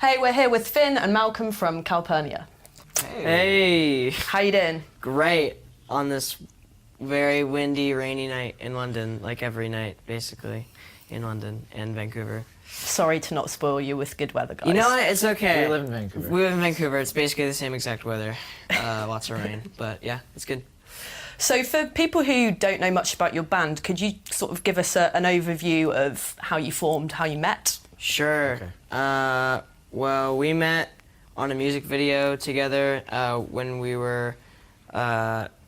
Hey, we're here with Finn and Malcolm from Calpurnia. Hey. How you doing? Great. On this very windy, rainy night in London, like every night, basically, in London and Vancouver. Sorry to not spoil you with good weather, guys. You know what? It's okay. We live in Vancouver. We live in Vancouver. It's basically the same exact weather. Lots of rain. But yeah, it's good. So for people who don't know much about your band, could you sort of give us an overview of how you formed, how you met? Sure. Okay. Well, we met on a music video together when we were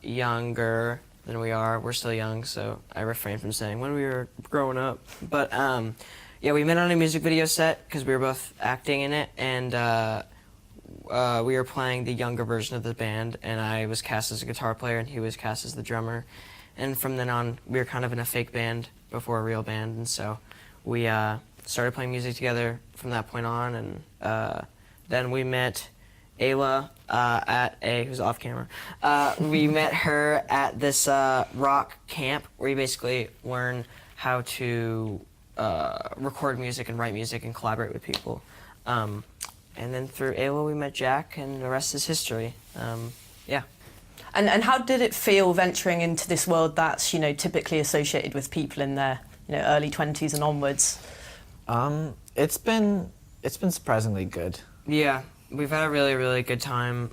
younger than we are. We're still young, so I refrain from saying when we were growing up. But yeah, we met on a music video set because we were both acting in it, and we were playing the younger version of the band, and I was cast as a guitar player and he was cast as the drummer. And from then on, we were kind of in a fake band before a real band, and so we started playing music together from that point on. And then we met Ayla who's off camera. We met her at this rock camp where you basically learn how to record music and write music and collaborate with people. And then through Ayla we met Jack, and the rest is history. Yeah. And how did it feel venturing into this world that's, typically associated with people in their, early 20s and onwards? It's been surprisingly good. Yeah, we've had a really, really good time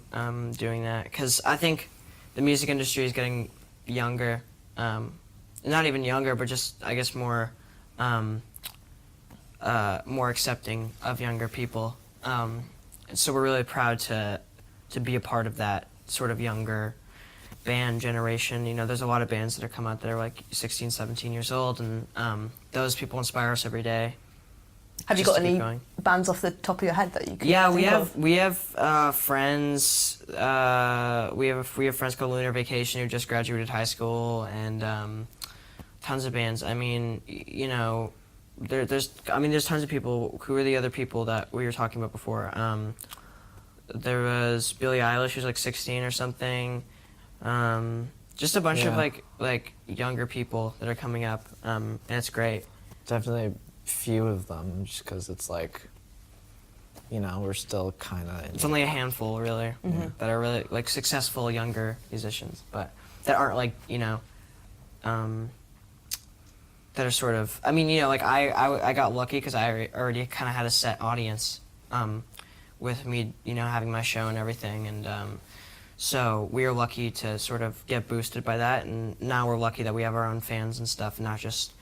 doing that, because I think the music industry is getting younger. Not even younger, but just, I guess, more accepting of younger people. So we're really proud to be a part of that sort of younger band generation. There's a lot of bands that have come out that are like 16, 17 years old, and those people inspire us every day. Have you got any bands off the top of your head that you could think of? we have friends. We have friends called Lunar Vacation who just graduated high school, and tons of bands. I mean, there's tons of people. Who are the other people that we were talking about before? There was Billie Eilish, who's like 16 or something. Just a bunch of like younger people that are coming up, and it's great. Definitely a few of them, just because it's like, we're still kind of... It's only a handful, really, that are really like successful younger musicians, but that aren't like, that are sort of, like I got lucky because I already kind of had a set audience with me, having my show and everything, and so we are lucky to sort of get boosted by that, and now we're lucky that we have our own fans and stuff, not just,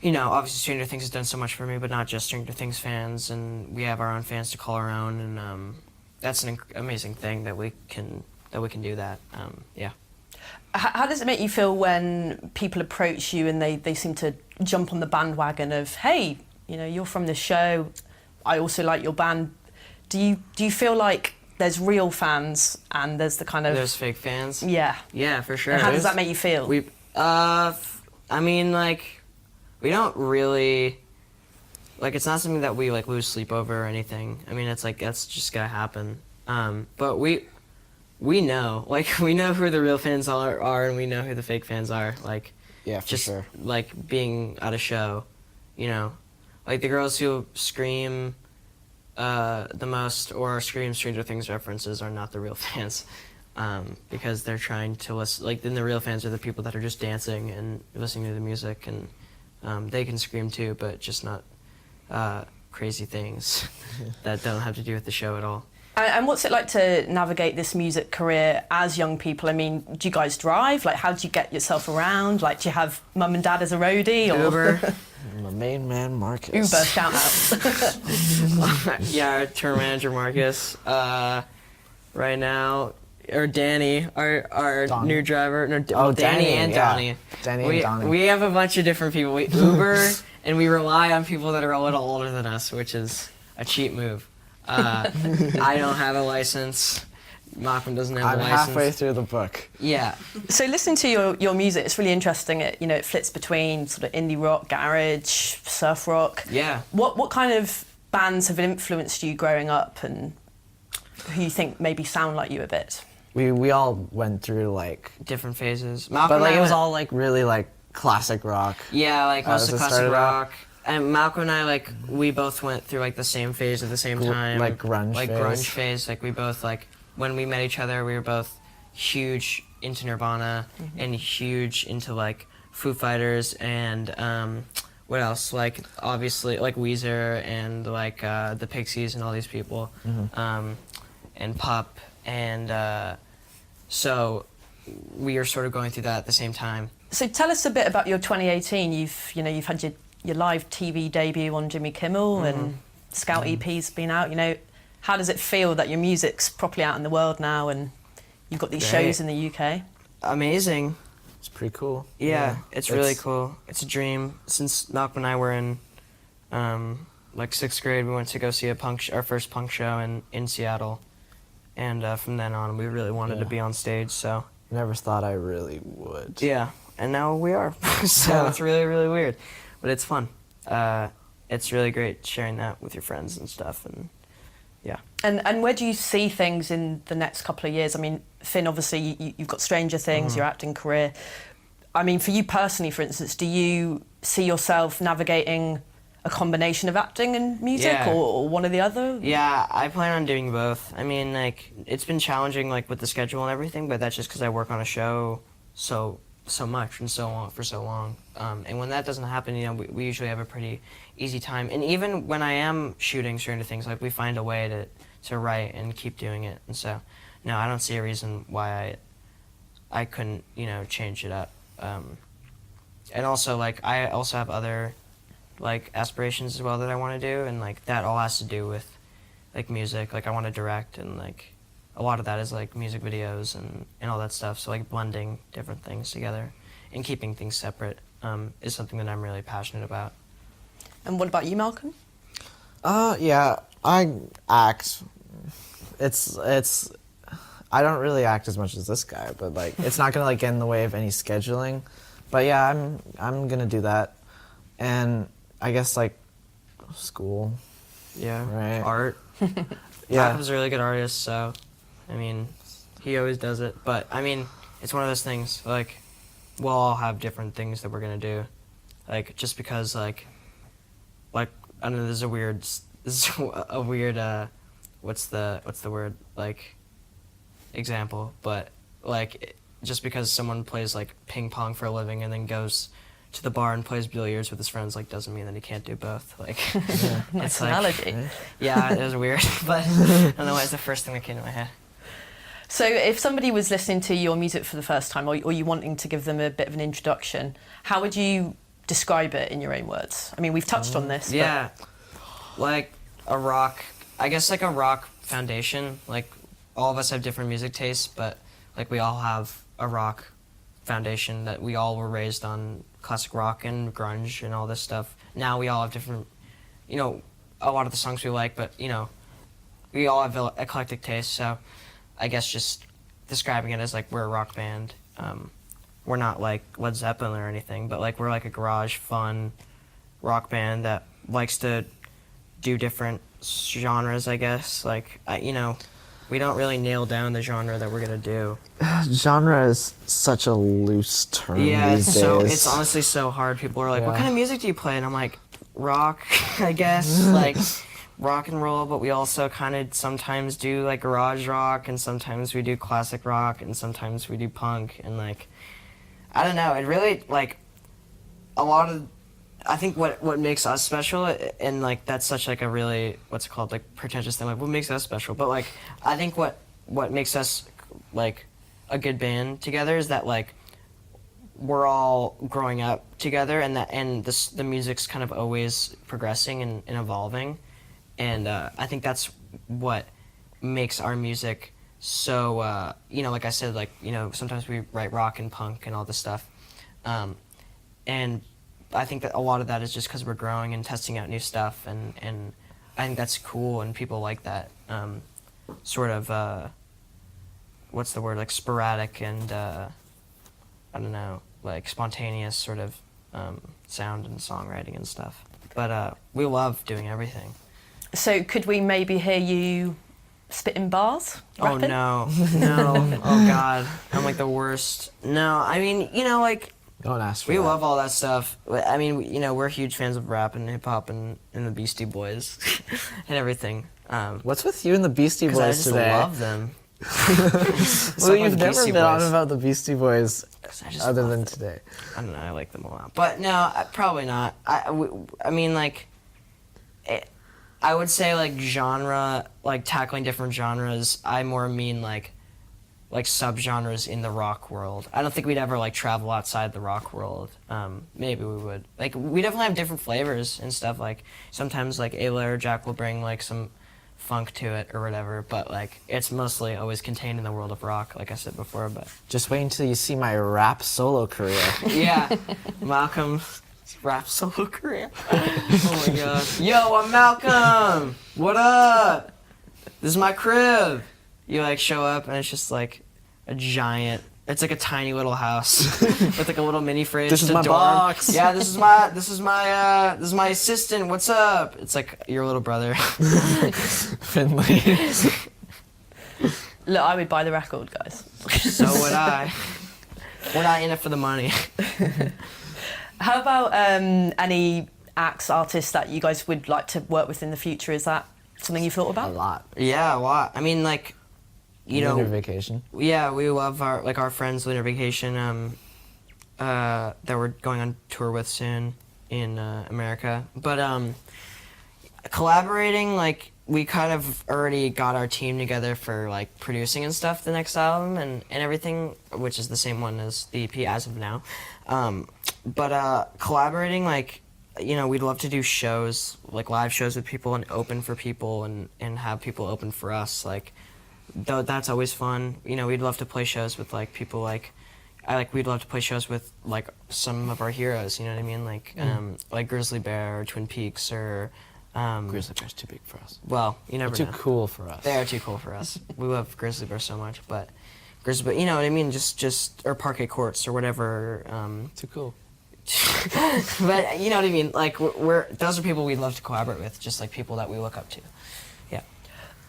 obviously Stranger Things has done so much for me, but not just Stranger Things fans, and we have our own fans to call our own, and that's an amazing thing that we can do that, yeah. How does it make you feel when people approach you and they seem to jump on the bandwagon of, hey, you're from this show, I also like your band? Do you feel like there's real fans and there's the kind of... There's fake fans? Yeah. Yeah, for sure. And how does that make you feel? We don't really... Like, it's not something that we, lose sleep over or anything. It's like, that's just gonna happen. But we know. We know who the real fans are, and we know who the fake fans are. Yeah, for sure. Being at a show, Like, the girls who scream the most or scream Stranger Things references are not the real fans, because they're trying to listen. Then the real fans are the people that are just dancing and listening to the music, and they can scream too, but just not crazy things that don't have to do with the show at all. And what's it like to navigate this music career as young people? Do you guys drive? How do you get yourself around? Do you have mum and dad as a roadie? Or? Uber. My main man, Marcus. Uber, shout out. Yeah, our tour manager, Marcus. Right now, or Danny, our new driver. No, Danny and Donnie. Danny and Donnie. We have a bunch of different people. We Uber, and we rely on people that are a little older than us, which is a cheap move. I don't have a license. Malcolm doesn't have a license. I'm halfway through the book. Yeah. So listening to your music, it's really interesting. It flits between sort of indie rock, garage, surf rock. Yeah. What kind of bands have influenced you growing up, and who you think maybe sound like you a bit? We all went through different phases. Malcolm, but it was all really classic rock. Yeah, most of classic rock. And Malcolm and I, like, we both went through, like, the same phase at the same time. Like grunge like phase. grunge phase. Like, we both, like, when we met each other, we were both huge into Nirvana and huge into, like, Foo Fighters and, what else? Like, obviously, like, Weezer and, like, the Pixies and all these people. And Pup. And, so we were sort of going through that at the same time. So tell us a bit about your 2018. You've had your live TV debut on Jimmy Kimmel and Scout EP's been out. You know, how does it feel that your music's properly out in the world now and you've got these shows in the UK? Amazing. It's pretty cool. Yeah, it's really cool. It's a dream. Since Malcolm and I were in like 6th grade, we went to go see our first punk show in Seattle. And from then on, we really wanted to be on stage, so. Never thought I really would. Yeah, and now we are. So it's really, really weird. But it's fun. It's really great sharing that with your friends and stuff, and yeah. And where do you see things in the next couple of years? I mean, Finn, obviously you've got Stranger Things, your acting career. I mean, for you personally, for instance, do you see yourself navigating a combination of acting and music, or one or the other? Yeah, I plan on doing both. I mean, like, it's been challenging, like, with the schedule and everything, but that's just because I work on a show so much and for so long. And when that doesn't happen, you know, we usually have a pretty easy time. And even when I am shooting Stranger Things, like, we find a way to write and keep doing it. And so, no, I don't see a reason why I couldn't, you know, change it up. And also, like, I also have other, like, aspirations as well that I want to do, and, like, that all has to do with, like, music. Like, I want to direct, and, like, a lot of that is, like, music videos and all that stuff. So, like, blending different things together and keeping things separate is something that I'm really passionate about. And what about you, Malcolm? Yeah, I act. It's I don't really act as much as this guy, but, like, it's not gonna, like, get in the way of any scheduling. But yeah, I'm gonna do that. And I guess, like, school. Yeah. Right. Art. Malcolm's a really good artist, so, I mean, he always does it. But, I mean, it's one of those things, like, we'll all have different things that we're gonna do. Like, just because, like, I don't know, this is a weird, what's the word, like, example, but, like, just because someone plays, like, ping pong for a living and then goes to the bar and plays billiards with his friends, like, doesn't mean that he can't do both. Like, Nice analogy. Yeah, it was weird, but I don't know why it's the first thing that came to my head. So if somebody was listening to your music for the first time, or you wanting to give them a bit of an introduction, how would you describe it in your own words? I mean, we've touched on this. Yeah, like a rock, I guess, like a rock foundation. Like, all of us have different music tastes, but, like, we all have a rock foundation that we all were raised on classic rock and grunge and all this stuff. Now we all have different, you know, a lot of the songs we like, but, you know, we all have eclectic tastes, so I guess just describing it as, like, we're a rock band. We're not, like, Led Zeppelin or anything, but, like, we're, like, a garage, fun rock band that likes to do different genres, I guess. Like, you know, we don't really nail down the genre that we're gonna do. Genre is such a loose term Yeah, these it's days. honestly so hard. People are like, what kind of music do you play? And I'm like, rock, I guess, like rock and roll, but we also kind of sometimes do, like, garage rock, and sometimes we do classic rock, and sometimes we do punk, and, like, I don't know, it really, like, a lot of, I think what makes us special, and, like, that's such, like, a really, what's it called, like, pretentious thing, like, what makes us special, but, like, I think what makes us, like, a good band together is that, like, we're all growing up together, and the music's kind of always progressing and evolving, and I think that's what makes our music so, you know, like I said, like, you know, sometimes we write rock and punk and all this stuff, and I think that a lot of that is just because we're growing and testing out new stuff, and I think that's cool, and people like that sort of, what's the word, like, sporadic and, I don't know, like, spontaneous sort of sound and songwriting and stuff. But we love doing everything. So could we maybe hear you spitting bars? Oh, rapping? no. Oh, God. I'm, like, the worst. No, I mean, you know, like, Don't ask for We that. love all that stuff. I mean, we're huge fans of rap and hip hop and the Beastie Boys and everything. What's with you and the Beastie 'Cause I Boys just today? love them. Well, you've never been on about the Beastie Boys 'Cause I just other love than them. today. I don't know. I like them a lot, but no, probably not. I mean, like, I would say like genre, like tackling different genres. I more mean like subgenres in the rock world. I don't think we'd ever like travel outside the rock world. Maybe we would. Like, we definitely have different flavors and stuff. Like, sometimes like Ayla or Jack will bring like some funk to it or whatever, but like it's mostly always contained in the world of rock, like I said before. But Just wait until you see my rap solo career. yeah, Malcolm's rap solo career. Oh my god. Yo, I'm Malcolm. What up? This is my crib. You like show up and it's just like a giant. It's like a tiny little house with like a little mini fridge. This is a my dorm. box. Yeah, this is my assistant. What's up? It's like your little brother. Finley. Look, I would buy the record, guys. So would I. We're not in it for the money. How about any acts, artists that you guys would like to work with in the future? Is that something you've thought A about? lot. Yeah, a lot. I mean, like, Winter vacation. Yeah, we love our friends Lunar Vacation that we're going on tour with soon in America. But collaborating, like, we kind of already got our team together for like producing and stuff the next album and everything, which is the same one as the EP as of now. But collaborating, like, we'd love to do shows, like live shows with people and open for people and have people open for us. Like, that's always fun. We'd love to play shows with like people we'd love to play shows with like some of our heroes, you know what I mean? Like Grizzly Bear or Twin Peaks or Grizzly Bear's too big for us. well, you never They're know. too cool for us. They are too cool for us. We love Grizzly Bear so much, but Grizzly Bear, you know what I mean? Just or Parquet Courts or whatever. Too cool. But you know what I mean? Like those are people we'd love to collaborate with, just like people that we look up to. Yeah.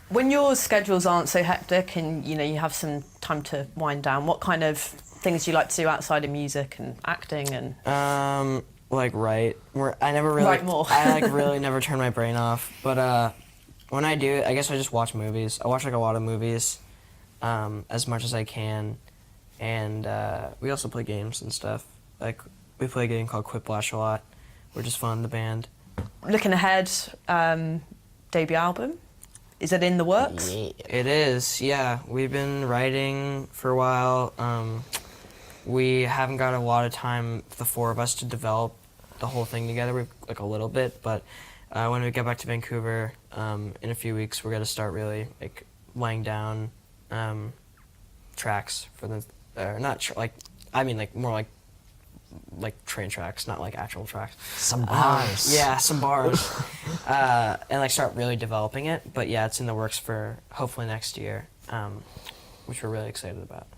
When your schedules aren't so hectic and you have some time to wind down, what kind of things do you like to do outside of music and acting and? Like write. I never really Write more. I like really never turn my brain off. But when I do, I guess I just watch movies. I watch like a lot of movies, as much as I can, and we also play games and stuff. Like we play a game called Quiplash a lot, which is fun. The band. Looking ahead, debut album, is it in the works? Yeah. It is, yeah. We've been writing for a while. We haven't got a lot of time, the four of us, to develop the whole thing together. We've like a little bit, but when we get back to Vancouver in a few weeks, we're gonna start really like laying down tracks for the more like train tracks, not like actual tracks. Some bars. Yeah, some bars. And like start really developing it. But yeah, it's in the works for hopefully next year, which we're really excited about.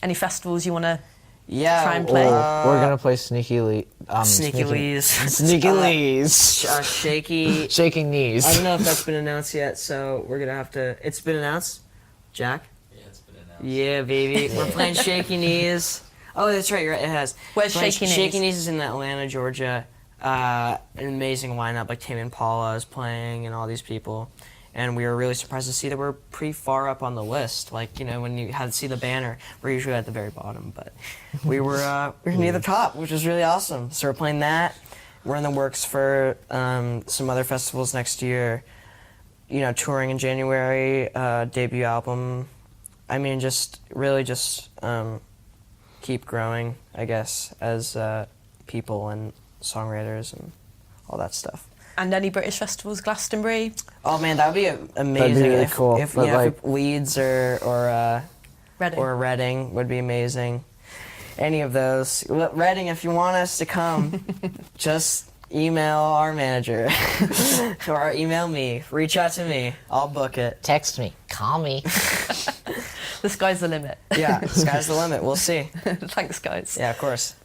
Any festivals you want to Yeah, try and play? We're gonna play Sneaky Lee's. Sneaky Lee's. Shaky. Shaking knees. I don't know if that's been announced yet, so we're gonna have to. It's been announced, Jack. Yeah, it's been announced. Yeah, baby, we're playing Shaky Knees. Oh, that's right. You're right. It has. Where's Playing Shaky Knees? Shaky Knees is in Atlanta, Georgia. An amazing lineup. Like Tame Impala is playing, and all these people. And we were really surprised to see that we're pretty far up on the list. Like, when you had to see the banner, we're usually at the very bottom, but we were near the top, which was really awesome. So we're playing that. We're in the works for some other festivals next year. Touring in January, debut album. I mean, just really keep growing, I guess, as people and songwriters and all that stuff. And any British festivals, Glastonbury? Oh man, that would be amazing. That'd be really if, cool, If, but, if Leeds or Reading. Reading would be amazing. Any of those. Reading, if you want us to come, just email our manager or email me. Reach out to me. I'll book it. Text me. Call me. The sky's the limit. Yeah, sky's the limit. We'll see. Thanks, guys. Yeah, of course.